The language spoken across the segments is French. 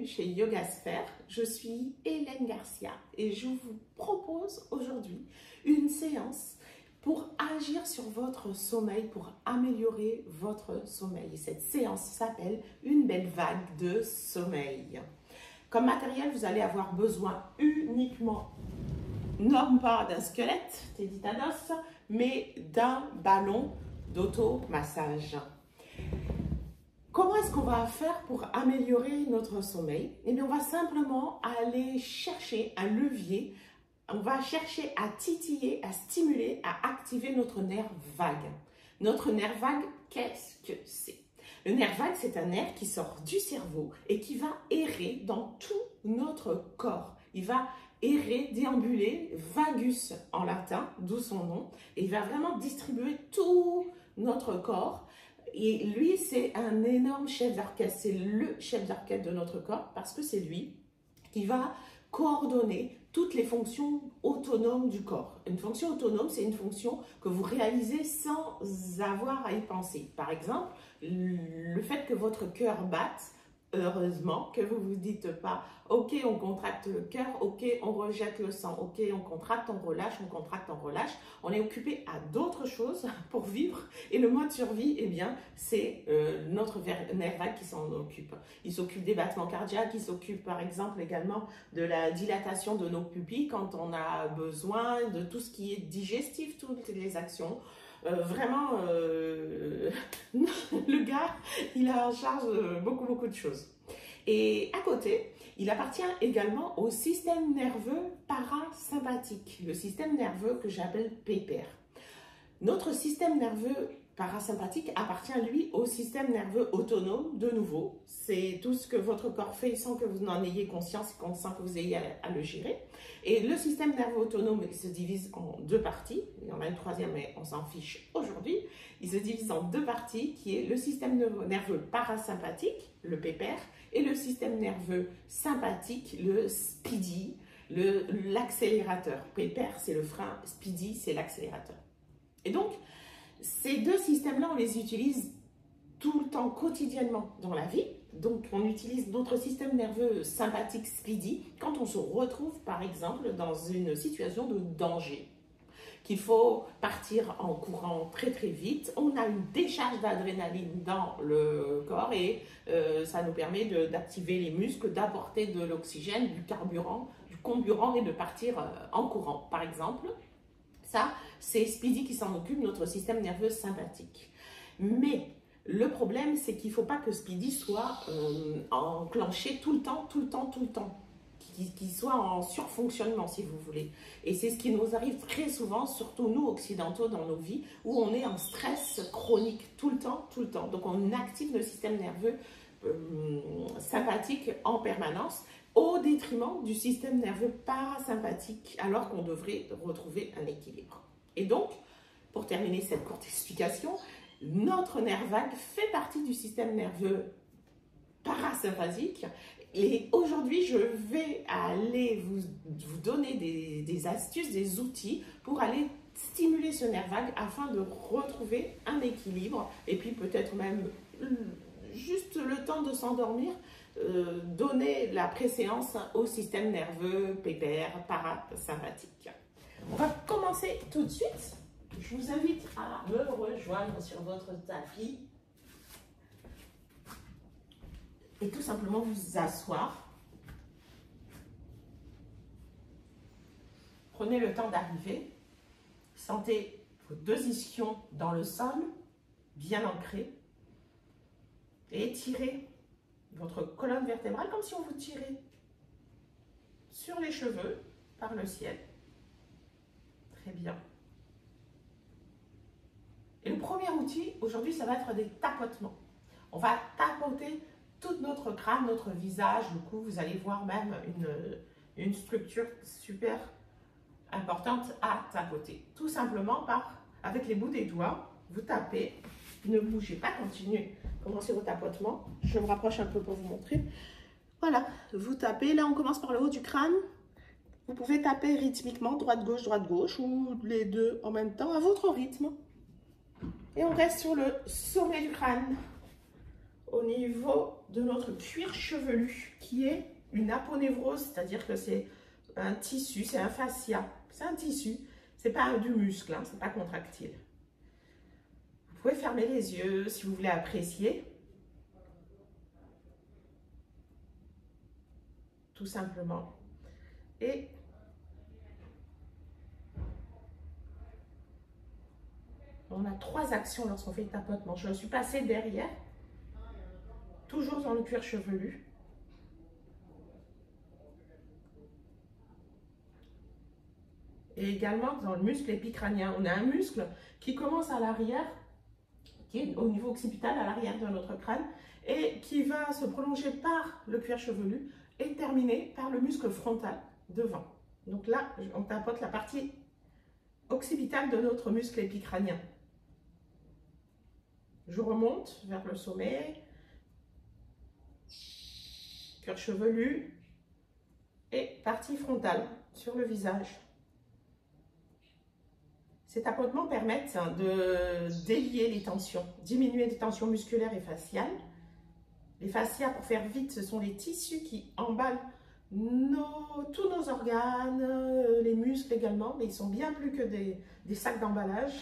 chez Yogasphère. Je suis Hélène Garcia et je vous propose aujourd'hui une séance pour agir sur votre sommeil, pour améliorer votre sommeil. Et cette séance s'appelle une belle vague de sommeil. Comme matériel, vous allez avoir besoin uniquement, non pas d'un squelette, Téditanos, mais d'un ballon d'automassage. Comment est-ce qu'on va faire pour améliorer notre sommeil? Eh bien, on va simplement aller chercher un levier, on va chercher à titiller, à stimuler, à activer notre nerf vague. Notre nerf vague, qu'est-ce que c'est? Le nerf vague, c'est un nerf qui sort du cerveau et qui va errer dans tout notre corps. Il va errer, déambuler, vagus en latin, d'où son nom, et il va vraiment distribuer tout notre corps. Et lui, c'est un énorme chef d'orchestre, c'est le chef d'orchestre de notre corps parce que c'est lui qui va coordonner toutes les fonctions autonomes du corps. Une fonction autonome, c'est une fonction que vous réalisez sans avoir à y penser. Par exemple, le fait que votre cœur batte, heureusement que vous ne vous dites pas « Ok, on contracte le cœur, ok, on rejette le sang, ok, on contracte, on relâche, on contracte, on relâche ». On est occupé à d'autres choses pour vivre et le mode survie, eh bien, c'est notre nerf vague qui s'en occupe. Il s'occupe des battements cardiaques, il s'occupe par exemple également de la dilatation de nos pupilles quand on a besoin de tout ce qui est digestif, toutes les actions. Vraiment, le gars, il a en charge beaucoup de choses. Et à côté, il appartient également au système nerveux parasympathique, le système nerveux que j'appelle pépère. Notre système nerveux parasympathique appartient, lui, au système nerveux autonome, de nouveau. C'est tout ce que votre corps fait sans que vous n'en ayez conscience et sans que vous ayez à le gérer. Et le système nerveux autonome, il se divise en deux parties. Il y en a une troisième, mais on s'en fiche aujourd'hui. Il se divise en deux parties, qui est le système nerveux parasympathique, le pépère, et le système nerveux sympathique, le speedy, l'accélérateur. Pépère, c'est le frein, speedy, c'est l'accélérateur. Et donc, ces deux systèmes-là, on les utilise tout le temps, quotidiennement dans la vie. Donc, on utilise notre système nerveux sympathique speedy quand on se retrouve, par exemple, dans une situation de danger, qu'il faut partir en courant très vite. On a une décharge d'adrénaline dans le corps et ça nous permet d'activer les muscles, d'apporter de l'oxygène, du carburant, du comburant et de partir en courant, par exemple. Ça, c'est Speedy qui s'en occupe, notre système nerveux sympathique. Mais le problème, c'est qu'il ne faut pas que Speedy soit enclenché tout le temps, qu'il soit en surfonctionnement, si vous voulez. Et c'est ce qui nous arrive très souvent, surtout nous, occidentaux, dans nos vies, où on est en stress chronique tout le temps. Donc, on active le système nerveux sympathique en permanence, au détriment du système nerveux parasympathique, alors qu'on devrait retrouver un équilibre. Et donc, pour terminer cette courte explication, notre nerf vague fait partie du système nerveux parasympathique. Et aujourd'hui, je vais aller vous donner des astuces, des outils pour aller stimuler ce nerf vague afin de retrouver un équilibre et puis peut-être même juste le temps de s'endormir, donner la préséance au système nerveux pépère parasympathique. On va commencer tout de suite. Je vous invite à me rejoindre sur votre tapis et tout simplement vous asseoir. Prenez le temps d'arriver. Sentez vos deux ischions dans le sol, bien ancrés. Et étirez votre colonne vertébrale comme si on vous tirait sur les cheveux par le ciel. Très bien. Et le premier outil, aujourd'hui, ça va être des tapotements. On va tapoter tout notre crâne, notre visage. Du coup, vous allez voir même une structure super importante à tapoter. Tout simplement avec les bouts des doigts, vous tapez. Ne bougez pas, continuez. Commencez vos tapotements. Je me rapproche un peu pour vous montrer. Voilà, vous tapez. Là, on commence par le haut du crâne. Vous pouvez taper rythmiquement, droite-gauche, ou les deux en même temps, à votre rythme. Et on reste sur le sommet du crâne. au niveau de notre cuir chevelu, qui est une aponévrose, c'est-à-dire que c'est un tissu, c'est un fascia, c'est un tissu, c'est pas du muscle, hein, c'est pas contractile. Vous pouvez fermer les yeux si vous voulez apprécier. Tout simplement. Et on a 3 actions lorsqu'on fait le tapotement. Je suis passée derrière, toujours dans le cuir chevelu. Et également dans le muscle épicrânien. On a un muscle qui commence à l'arrière, qui est au niveau occipital, à l'arrière de notre crâne, et qui va se prolonger par le cuir chevelu et terminer par le muscle frontal devant. Donc là, on tapote la partie occipitale de notre muscle épicrânien. Je remonte vers le sommet, cuir chevelu et partie frontale sur le visage. Ces tapotements permettent de délier les tensions, diminuer les tensions musculaires et faciales. Les fascias, pour faire vite, ce sont les tissus qui emballent tous nos organes, les muscles également, mais ils sont bien plus que des sacs d'emballage.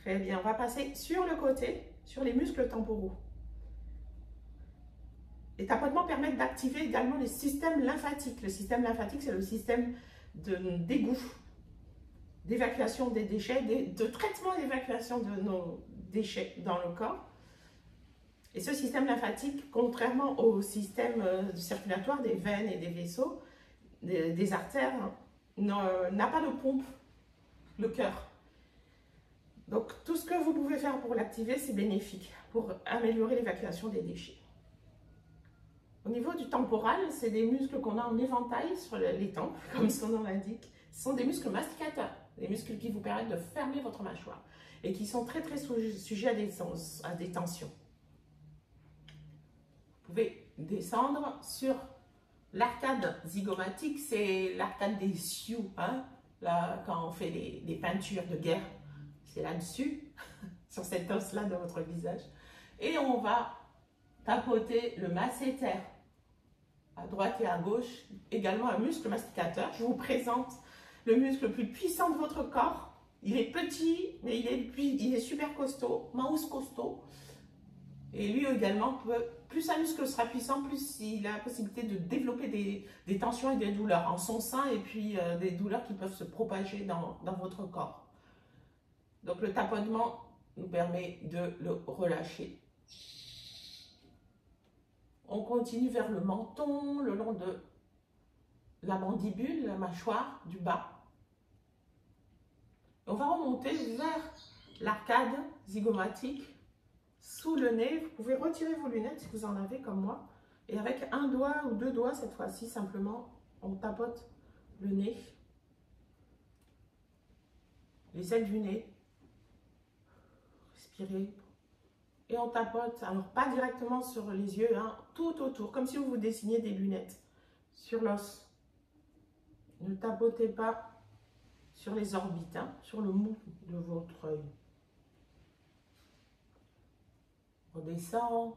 Très bien, on va passer sur le côté, sur les muscles temporaux. Les tapotements permettent d'activer également les systèmes lymphatiques. Le système lymphatique, c'est le système d'égout, d'évacuation des déchets, de traitement et d'évacuation de nos déchets dans le corps. Et ce système lymphatique, contrairement au système circulatoire des veines et des vaisseaux, des artères, n'a pas de pompe, le cœur. Donc tout ce que vous pouvez faire pour l'activer, c'est bénéfique pour améliorer l'évacuation des déchets. Au niveau du temporal, c'est des muscles qu'on a en éventail sur les tempes, comme son nom l'indique. Ce sont des muscles masticateurs, des muscles qui vous permettent de fermer votre mâchoire et qui sont très sujets à des tensions. Vous pouvez descendre sur l'arcade zygomatique, c'est l'arcade des sioux, hein? Là, quand on fait les peintures de guerre, c'est là-dessus, sur cet os-là de votre visage. Et on va tapoter le masséter à droite et à gauche, également un muscle masticateur. Je vous présente le muscle le plus puissant de votre corps. Il est petit, mais il est super costaud, mouse costaud. Et lui également, plus un muscle sera puissant, plus il a la possibilité de développer des tensions et des douleurs en son sein, et puis des douleurs qui peuvent se propager dans votre corps. Donc le tapotement nous permet de le relâcher. On continue vers le menton, le long de la mandibule, la mâchoire du bas. On va remonter vers l'arcade zygomatique, sous le nez. Vous pouvez retirer vos lunettes si vous en avez comme moi. Et avec un doigt ou 2 doigts cette fois-ci, simplement, on tapote le nez, les ailes du nez. Respirez. Et on tapote, alors pas directement sur les yeux, hein, tout autour, comme si vous vous dessiniez des lunettes sur l'os. Ne tapotez pas sur les orbites, hein, sur le mou de votre œil. On descend,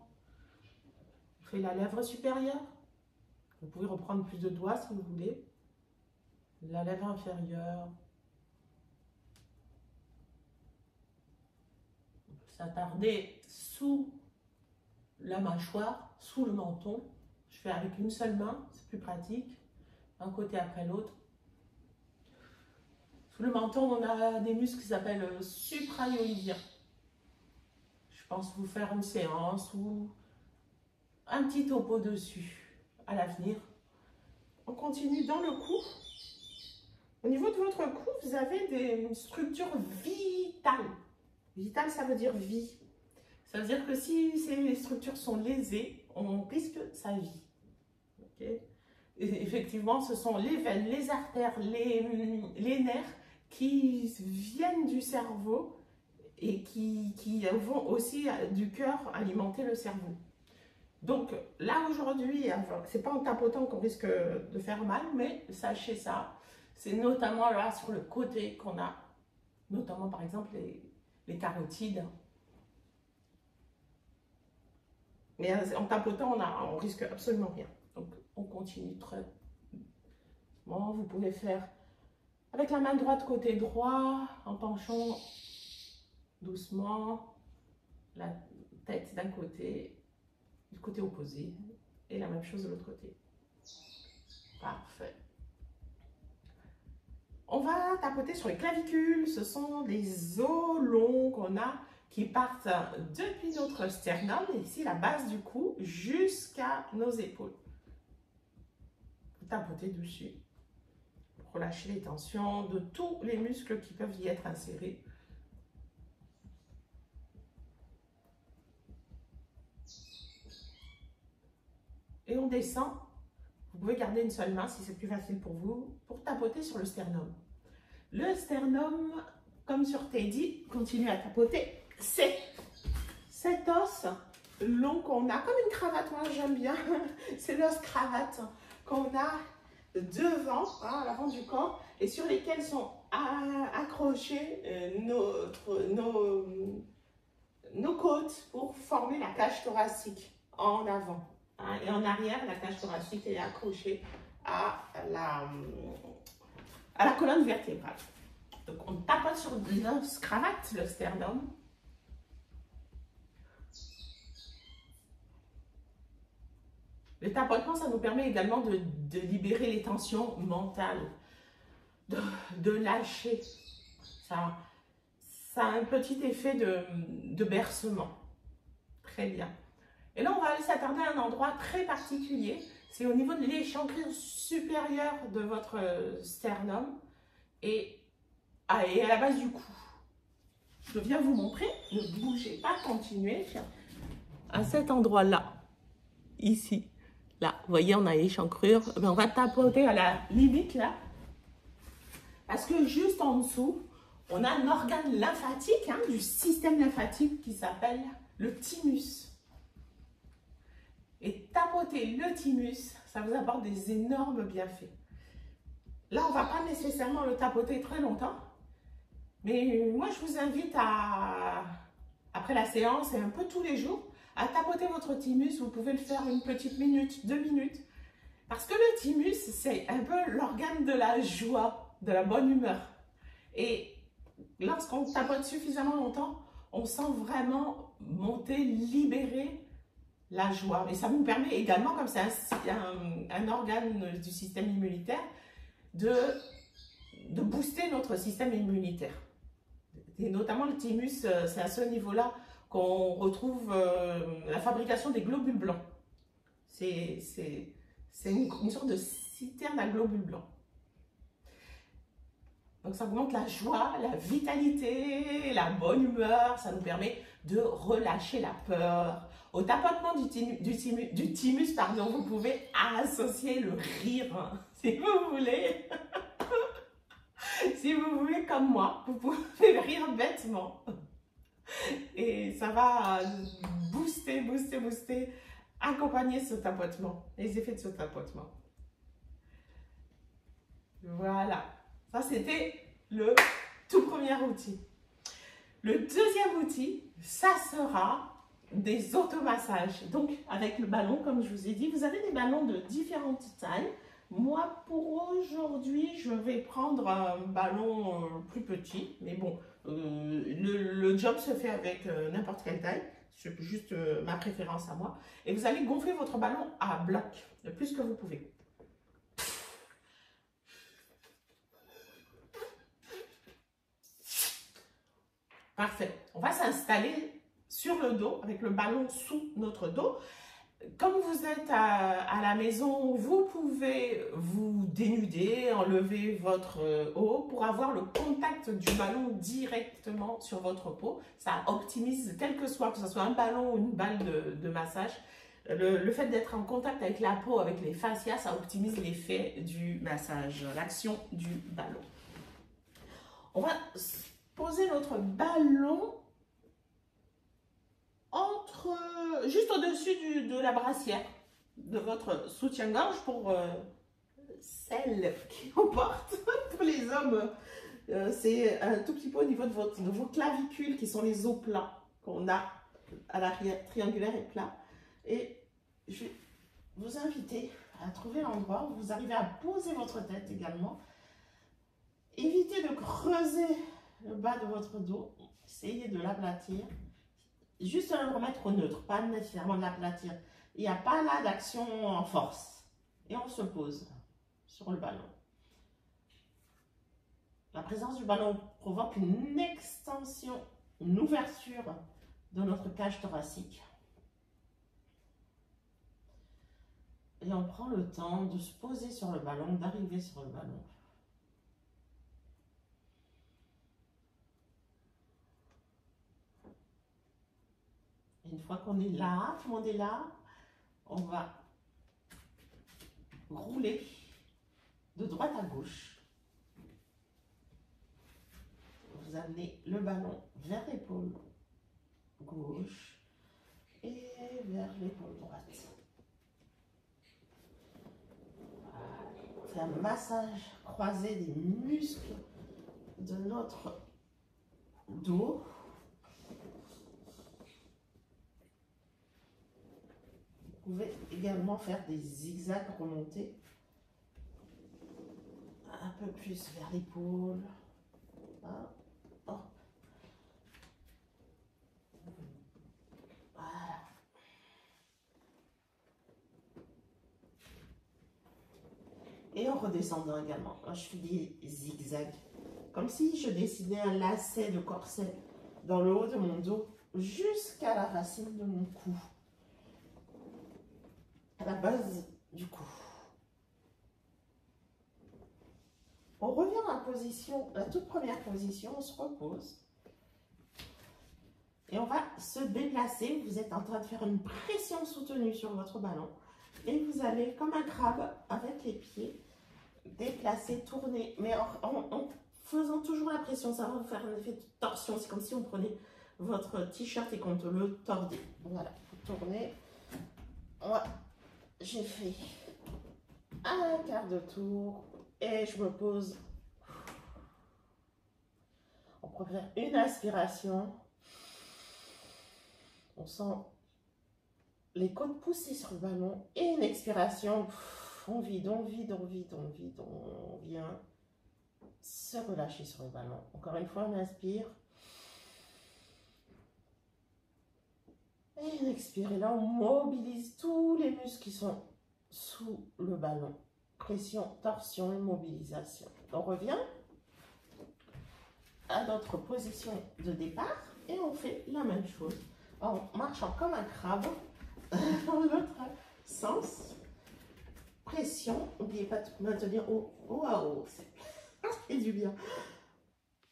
on fait la lèvre supérieure. Vous pouvez reprendre plus de doigts si vous voulez. La lèvre inférieure. S'attarder sous la mâchoire, sous le menton. Je fais avec une seule main, c'est plus pratique, un côté après l'autre. Sous le menton, on a des muscles qui s'appellent suprayoïdiens. Je pense vous faire une séance ou un petit topo dessus à l'avenir. On continue dans le cou. Au niveau de votre cou, vous avez des structures vitales. Vital, ça veut dire vie. Ça veut dire que si ces structures sont lésées, on risque sa vie. Okay? Et effectivement, ce sont les veines, les artères, les nerfs qui viennent du cerveau et qui vont aussi du cœur alimenter le cerveau. Donc là aujourd'hui, c'est pas en tapotant qu'on risque de faire mal, mais sachez ça, c'est notamment là sur le côté qu'on a, notamment par exemple les carotides, Mais en tapotant, on risque absolument rien. Donc, on continue très bon. Vous pouvez faire avec la main droite côté droit, en penchant doucement la tête d'un côté, du côté opposé, et la même chose de l'autre côté. Parfait. On va tapoter sur les clavicules. Ce sont des os longs qu'on a qui partent depuis notre sternum, ici la base du cou, jusqu'à nos épaules. Vous tapotez dessus pour relâcher les tensions de tous les muscles qui peuvent y être insérés. Et on descend. Vous pouvez garder une seule main si c'est plus facile pour vous, pour tapoter sur le sternum. Le sternum, comme sur Teddy, continue à tapoter. C'est cet os long qu'on a, comme une cravate, moi j'aime bien, c'est l'os cravate qu'on a devant, hein, à l'avant du corps, et sur lesquels sont accrochés nos côtes pour former la cage thoracique en avant. Hein, et en arrière, la cage thoracique est accrochée à la colonne vertébrale. Donc on tapote sur l'os cravate, le sternum. Le tapotement, ça nous permet également de libérer les tensions mentales, de lâcher. Ça a un petit effet de bercement. Très bien. Et là, on va aller s'attarder à un endroit très particulier. C'est au niveau de l'échancrure supérieure de votre sternum et à la base du cou. Je viens vous montrer. Ne bougez pas, continuez. À cet endroit-là, ici, là, vous voyez, on a l'échancrure. On va tapoter à la limite, là. Parce que juste en dessous, on a un organe lymphatique, hein, du système lymphatique qui s'appelle le thymus. Et tapoter le thymus, ça vous apporte des énormes bienfaits. Là, on ne va pas nécessairement le tapoter très longtemps. Mais moi, je vous invite après la séance et un peu tous les jours, à tapoter votre thymus. Vous pouvez le faire une petite minute, 2 minutes. Parce que le thymus, c'est un peu l'organe de la joie, de la bonne humeur. Et lorsqu'on tapote suffisamment longtemps, on sent vraiment monter, libérer la joie. Et ça nous permet également, comme c'est un organe du système immunitaire, de booster notre système immunitaire. Et notamment le thymus, c'est à ce niveau-là qu'on retrouve la fabrication des globules blancs. C'est une sorte de citerne à globules blancs. Donc ça augmente la joie, la vitalité, la bonne humeur. Ça nous permet de relâcher la peur. Au tapotement du thymus, pardon, vous pouvez associer le rire, hein, si vous voulez. Si vous voulez, comme moi, vous pouvez rire bêtement. Et ça va booster, accompagner ce tapotement, les effets de ce tapotement. Voilà. Ça, c'était le tout premier outil. Le deuxième outil, ça sera des automassages. Donc, avec le ballon, comme je vous ai dit, vous avez des ballons de différentes tailles. Moi, pour aujourd'hui, je vais prendre un ballon plus petit. Mais bon, le job se fait avec n'importe quelle taille. C'est juste ma préférence à moi. Et vous allez gonfler votre ballon à bloc, le plus que vous pouvez. Parfait. On va s'installer sur le dos, avec le ballon sous notre dos. Comme vous êtes à la maison, vous pouvez vous dénuder, enlever votre haut pour avoir le contact du ballon directement sur votre peau. Ça optimise, quel que ce soit un ballon ou une balle de massage, le fait d'être en contact avec la peau, avec les fascias, ça optimise l'effet du massage, l'action du ballon. On va poser notre ballon juste au-dessus de la brassière de votre soutien-gorge pour celle qui en porte. Pour les hommes, c'est un tout petit peu au niveau de vos clavicules qui sont les os plats qu'on a à l'arrière, triangulaire et plat. Et je vais vous inviter à trouver l'endroit où vous arrivez à poser votre tête également. Évitez de creuser le bas de votre dos. Essayez de l'aplatir. Juste le remettre au neutre, pas nécessairement de l'aplatir. Il n'y a pas là d'action en force. Et on se pose sur le ballon. La présence du ballon provoque une extension, une ouverture de notre cage thoracique. Et on prend le temps de se poser sur le ballon, d'arriver sur le ballon. Et une fois qu'on est là, tout le monde est là, on va rouler de droite à gauche. Vous amenez le ballon vers l'épaule gauche et vers l'épaule droite. On fait un massage croisé des muscles de notre dos. Vous pouvez également faire des zigzags remontés un peu plus vers l'épaule. Voilà. Et en redescendant également, je fais des zigzags, comme si je dessinais un lacet de corset dans le haut de mon dos jusqu'à la racine de mon cou, à la base du cou. On revient à la position, la toute première position, on se repose. Et on va se déplacer. Vous êtes en train de faire une pression soutenue sur votre ballon. Et vous allez, comme un crabe, avec les pieds, déplacer, tourner. Mais en faisant toujours la pression, ça va vous faire un effet de torsion. C'est comme si on prenait votre t-shirt et qu'on le tordait. Voilà, vous tournez. J'ai fait un quart de tour. Et je me pose. On peut faire une inspiration. On sent les côtes poussées sur le ballon. Et une expiration. On vide, on vide, on vide, on vide. On vient se relâcher sur le ballon. Encore une fois, on inspire. Et on expire. Et là, on mobilise tous les muscles qui sont sous le ballon. Pression, torsion et mobilisation. On revient à notre position de départ et on fait la même chose en marchant comme un crabe dans l'autre sens. Pression, n'oubliez pas de maintenir haut à haut, ça fait du bien.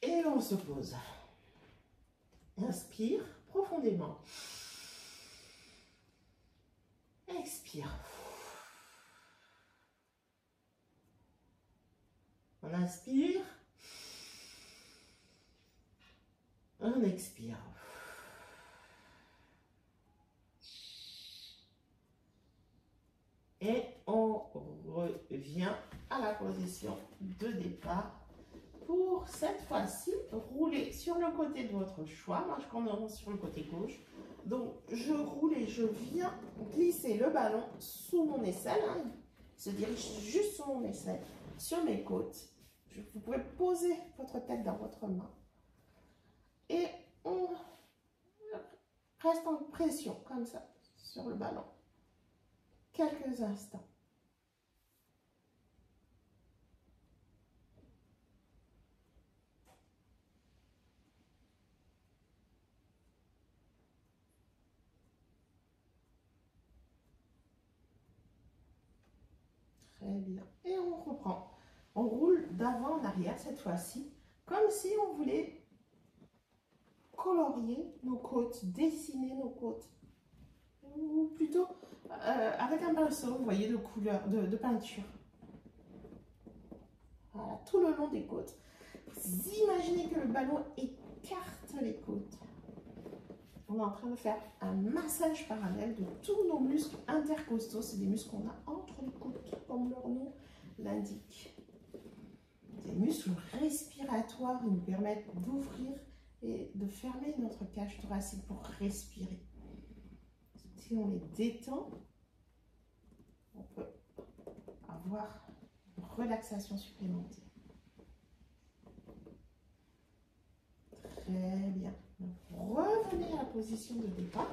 Et on se pose. Inspire profondément. Expire. On inspire. On expire. Et on revient à la position de départ. Pour cette fois-ci, rouler sur le côté de votre choix. Moi, je commence sur le côté gauche. Donc, je roule et je viens glisser le ballon sous mon aisselle. Hein. Il se dirige juste sous mon aisselle, sur mes côtes. Vous pouvez poser votre tête dans votre main. Et on reste en pression, comme ça, sur le ballon. Quelques instants. Très bien. Et on reprend. On roule d'avant en arrière cette fois-ci, comme si on voulait colorier nos côtes, dessiner nos côtes. Ou plutôt avec un pinceau, vous voyez, de couleur, de peinture. Voilà, tout le long des côtes. Vous imaginez que le ballon écarte les côtes. On est en train de faire un massage parallèle de tous nos muscles intercostaux. C'est des muscles qu'on a entre les côtes, comme leur nom l'indique. Des muscles respiratoires qui nous permettent d'ouvrir et de fermer notre cage thoracique pour respirer. si on les détend, on peut avoir une relaxation supplémentaire. Très bien. Revenez à la position de départ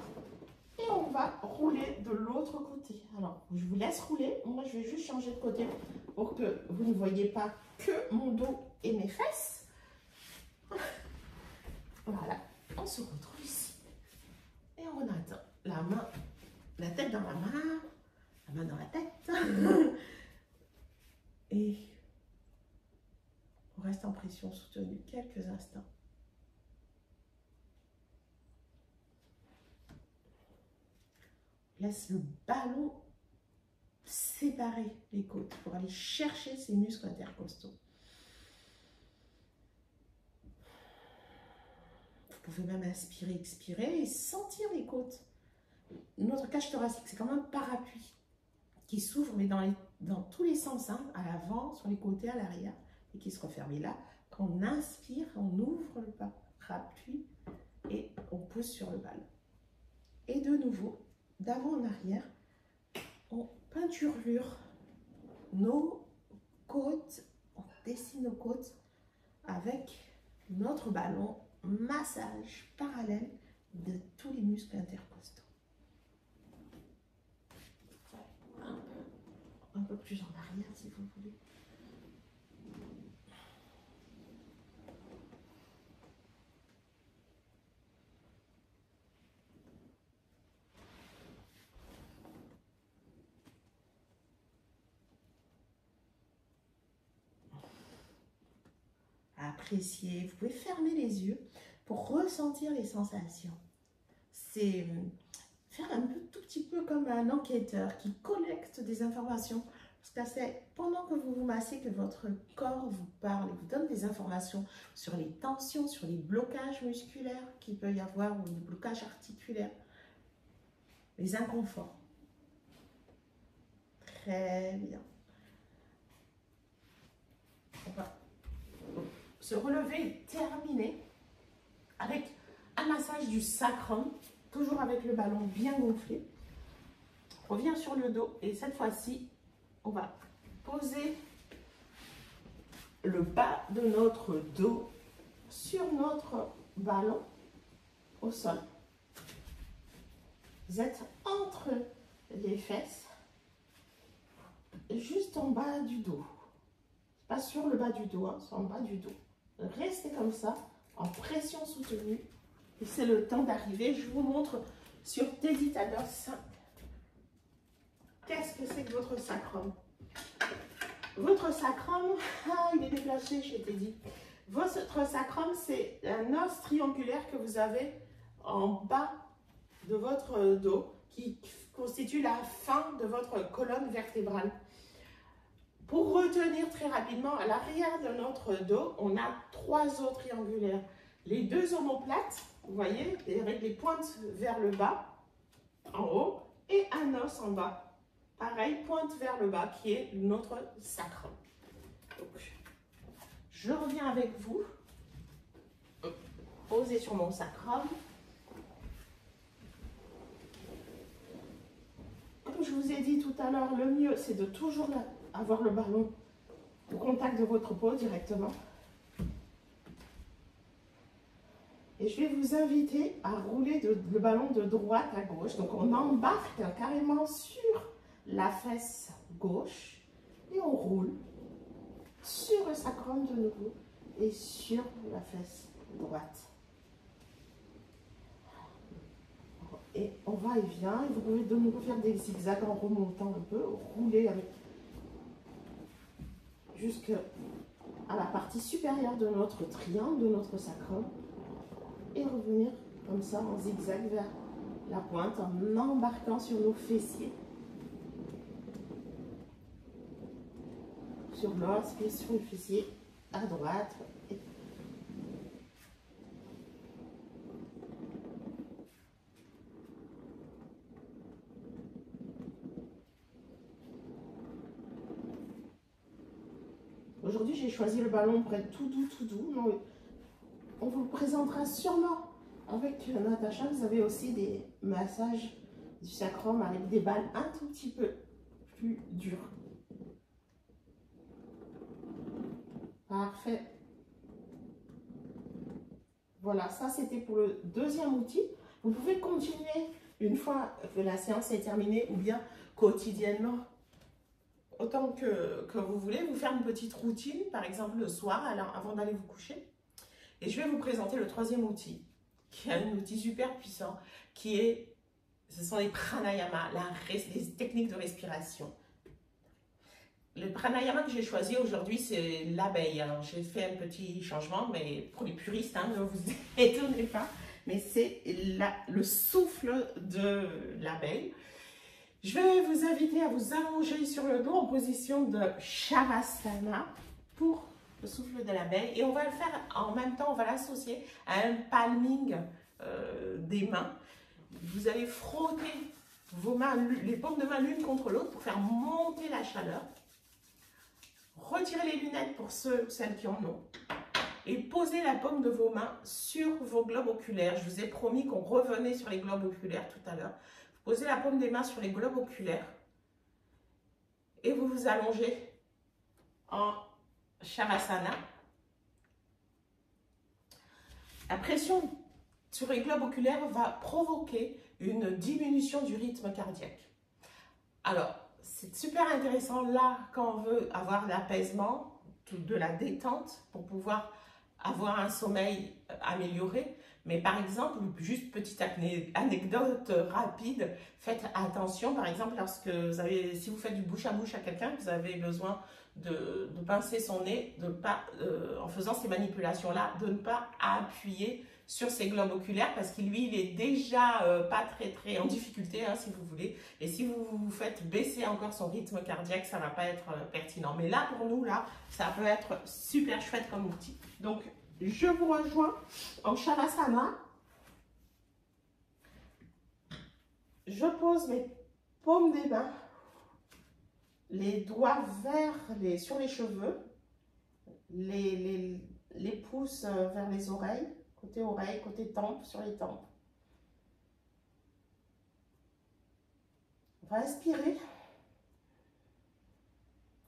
et on va rouler de l'autre côté. Alors, je vous laisse rouler. Moi, je vais juste changer de côté pour que vous ne voyez pas que mon dos et mes fesses. Voilà. On se retrouve ici. Et on attend. La main, la tête dans la main dans la tête. Et on reste en pression soutenue quelques instants. Laisse le ballon séparer les côtes pour aller chercher ces muscles intercostaux. Vous pouvez même inspirer, expirer et sentir les côtes. Notre cage thoracique, c'est comme un parapluie qui s'ouvre, mais dans tous les sens, hein, à l'avant, sur les côtés, à l'arrière, et qui se referme. Et là, quand on inspire, on ouvre le parapluie et on pousse sur le ballon. Et de nouveau, d'avant en arrière, on peinturlure nos côtes, on dessine nos côtes avec notre ballon, massage parallèle de tous les muscles intercostaux. Un peu plus en arrière si vous voulez. Appréciez, vous pouvez fermer les yeux pour ressentir les sensations. C'est faire un tout petit peu comme un enquêteur qui collecte des informations. Parce que c'est pendant que vous vous massez que votre corps vous parle et vous donne des informations sur les tensions, sur les blocages musculaires qu'il peut y avoir ou les blocages articulaires, les inconforts. Très bien. On va se relever et terminer avec un massage du sacrum, toujours avec le ballon bien gonflé. On revient sur le dos et cette fois-ci, on va poser le bas de notre dos sur notre ballon au sol. Vous êtes entre les fesses, juste en bas du dos. Pas sur le bas du dos, hein, c'est en bas du dos. Restez comme ça, en pression soutenue. Et c'est le temps d'arriver. Je vous montre sur Teddy Tados. Qu'est-ce que c'est que votre sacrum? Votre sacrum, il est déplacé chez Teddy. Votre sacrum, c'est un os triangulaire que vous avez en bas de votre dos qui constitue la fin de votre colonne vertébrale. Pour retenir très rapidement, à l'arrière de notre dos, on a 3 os triangulaires. Les 2 omoplates, vous voyez, avec les pointes vers le bas, en haut, et un os en bas. Pareil, pointe vers le bas, qui est notre sacrum. Donc, je reviens avec vous. Posez sur mon sacrum. Comme je vous ai dit tout à l'heure, le mieux, c'est de toujours avoir le ballon au contact de votre peau directement. Et je vais vous inviter à rouler le ballon de droite à gauche. Donc, on embarque carrément sur la fesse gauche et on roule sur le sacrum de nouveau et sur la fesse droite. Et on va et vient. Et vous pouvez de nouveau faire des zigzags en remontant un peu, rouler avec jusqu'à la partie supérieure de notre triangle, de notre sacrum, et revenir comme ça en zigzag vers la pointe en embarquant sur nos fessiers, sur l'os, puis sur le fessier à droite. Aujourd'hui, j'ai choisi le ballon pour être tout doux, tout doux. On vous le présentera sûrement avec Natacha. Vous avez aussi des massages du sacrum avec des balles un tout petit peu plus dures. Parfait. Voilà, ça c'était pour le deuxième outil. Vous pouvez continuer une fois que la séance est terminée ou bien quotidiennement, autant que vous voulez, vous faire une petite routine, par exemple le soir, alors avant d'aller vous coucher. Et je vais vous présenter le troisième outil, qui est un outil super puissant, ce sont les pranayama, les techniques de respiration. Le pranayama que j'ai choisi aujourd'hui, c'est l'abeille. Alors, j'ai fait un petit changement, mais pour les puristes, hein, ne vous étonnez pas. Mais c'est le souffle de l'abeille. Je vais vous inviter à vous allonger sur le dos en position de Shavasana pour le souffle de l'abeille. Et on va le faire en même temps, on va l'associer à un palming des mains. Vous allez frotter vos mains, les paumes de main l'une contre l'autre pour faire monter la chaleur. Retirez les lunettes pour celles qui en ont. Et posez la paume de vos mains sur vos globes oculaires. Je vous ai promis qu'on revenait sur les globes oculaires tout à l'heure. Posez la paume des mains sur les globes oculaires. Et vous vous allongez en Shavasana. La pression sur les globes oculaires va provoquer une diminution du rythme cardiaque. Alors, c'est super intéressant là quand on veut avoir l'apaisement, de la détente pour pouvoir avoir un sommeil amélioré. Mais par exemple, juste petite anecdote rapide, faites attention par exemple si vous faites du bouche à bouche à quelqu'un, vous avez besoin de pincer son nez, en faisant ces manipulations-là, de ne pas appuyer sur ses globes oculaires parce qu'il lui il est déjà pas très en difficulté hein, si vous voulez, et si vous vous faites baisser encore son rythme cardiaque, ça va pas être pertinent. Mais là pour nous là, ça peut être super chouette comme outil. Donc je vous rejoins en Shavasana. Je pose mes paumes des mains, les doigts sur les cheveux, les pouces vers les oreilles, côté tempe, sur les tempes. On va inspirer.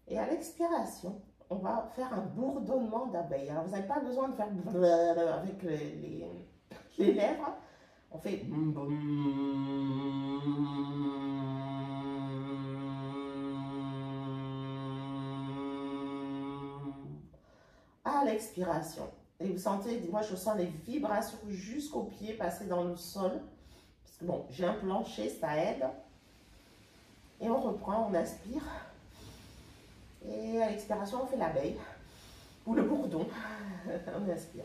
Et à l'expiration, on va faire un bourdonnement d'abeille. Alors, vous n'avez pas besoin de faire avec les lèvres. On fait à l'expiration. Et vous sentez, moi je sens les vibrations jusqu'aux pieds passer dans le sol. Parce que bon, j'ai un plancher, ça aide. Et on reprend, on inspire. Et à l'expiration, on fait l'abeille. Ou le bourdon. On inspire.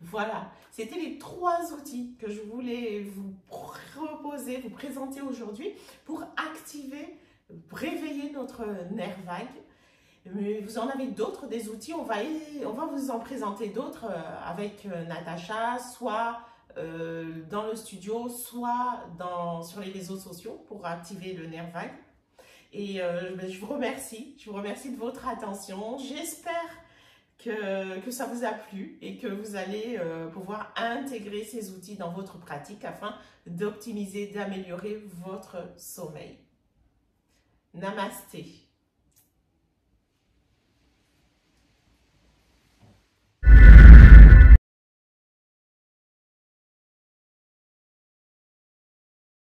Voilà, c'était les 3 outils que je voulais vous proposer, vous présenter aujourd'hui pour activer, réveiller notre nerf vague. Mais vous en avez d'autres, des outils, on va vous en présenter d'autres avec Natacha, soit dans le studio, soit sur les réseaux sociaux pour activer le nerf vague. Et je vous remercie de votre attention. J'espère que ça vous a plu et que vous allez pouvoir intégrer ces outils dans votre pratique afin d'optimiser, d'améliorer votre sommeil. Namasté.